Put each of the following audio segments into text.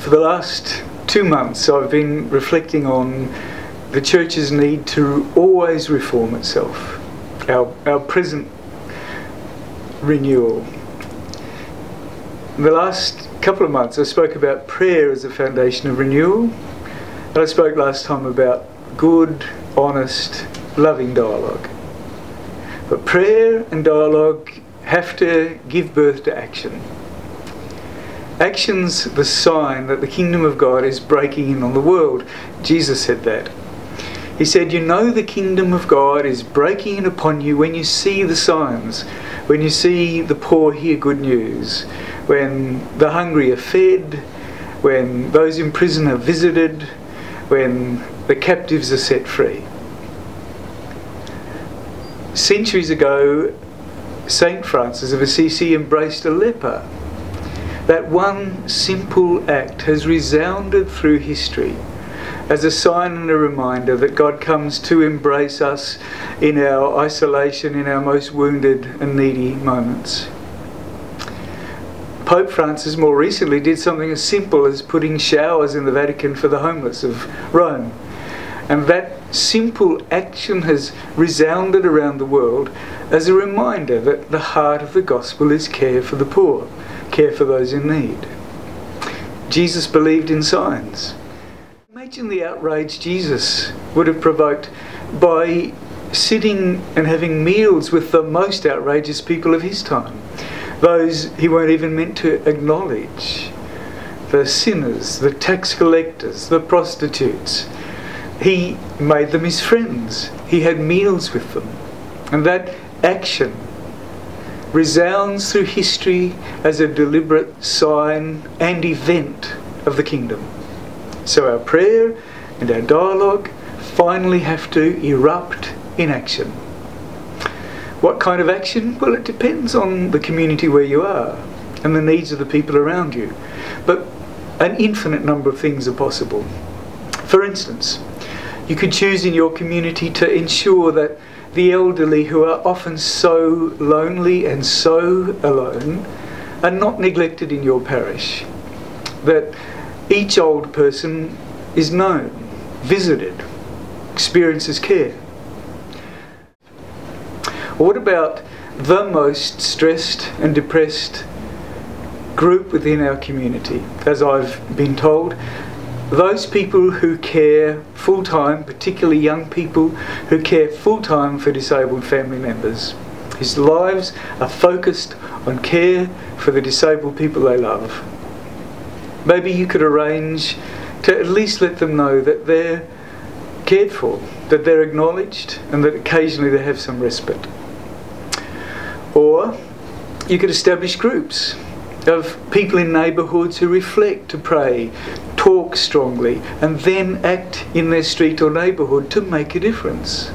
For the last 2 months I've been reflecting on the Church's need to always reform itself, our present renewal. In the last couple of months I spoke about prayer as a foundation of renewal, and I spoke last time about good, honest, loving dialogue. But prayer and dialogue have to give birth to action. Action's the sign that the kingdom of God is breaking in on the world. Jesus said that. He said, you know the kingdom of God is breaking in upon you when you see the signs, when you see the poor hear good news, when the hungry are fed, when those in prison are visited, when the captives are set free. Centuries ago, Saint Francis of Assisi embraced a leper. That one simple act has resounded through history as a sign and a reminder that God comes to embrace us in our isolation, in our most wounded and needy moments. Pope Francis more recently did something as simple as putting showers in the Vatican for the homeless of Rome. And that simple action has resounded around the world as a reminder that the heart of the gospel is care for the poor, care for those in need. Jesus believed in signs. Imagine the outrage Jesus would have provoked by sitting and having meals with the most outrageous people of his time, those he weren't even meant to acknowledge, the sinners, the tax collectors, the prostitutes. He made them his friends. He had meals with them. And that action resounds through history as a deliberate sign and event of the kingdom. So our prayer and our dialogue finally have to erupt in action. What kind of action? Well, it depends on the community where you are and the needs of the people around you. But an infinite number of things are possible. For instance, you could choose in your community to ensure that the elderly, who are often so lonely and so alone, are not neglected in your parish. That each old person is known, visited, experiences care. Or what about the most stressed and depressed group within our community? As I've been told, those people who care full-time, particularly young people who care full-time for disabled family members, whose lives are focused on care for the disabled people they love. Maybe you could arrange to at least let them know that they're cared for, that they're acknowledged, and that occasionally they have some respite. Or you could establish groups of people in neighbourhoods who reflect, to pray, talk strongly, and then act in their street or neighbourhood to make a difference.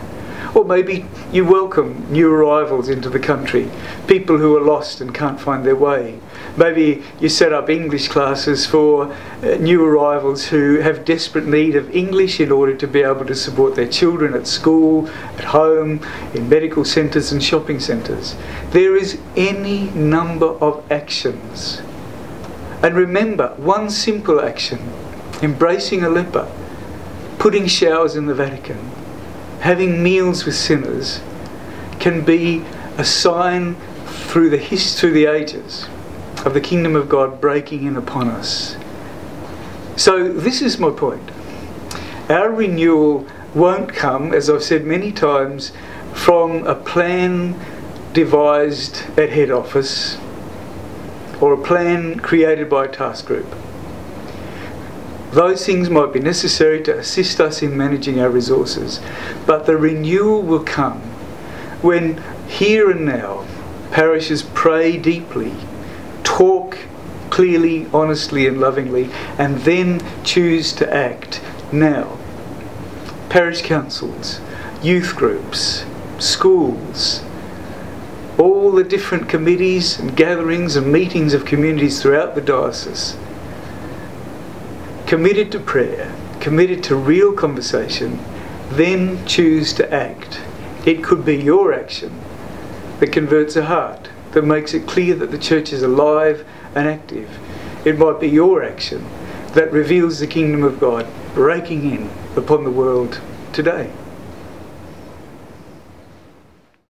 Or maybe you welcome new arrivals into the country, people who are lost and can't find their way. Maybe you set up English classes for new arrivals who have desperate need of English in order to be able to support their children at school, at home, in medical centres and shopping centres. There is any number of actions. And remember, one simple action, embracing a leper, putting showers in the Vatican, having meals with sinners, can be a sign through the ages of the kingdom of God breaking in upon us. So this is my point. Our renewal won't come, as I've said many times, from a plan devised at head office or a plan created by a task group. Those things might be necessary to assist us in managing our resources, but the renewal will come when, here and now, parishes pray deeply, talk clearly, honestly and lovingly, and then choose to act now. Parish councils, youth groups, schools, all the different committees and gatherings and meetings of communities throughout the diocese, committed to prayer, committed to real conversation, then choose to act. It could be your action that converts a heart, that makes it clear that the church is alive and active. It might be your action that reveals the kingdom of God breaking in upon the world today.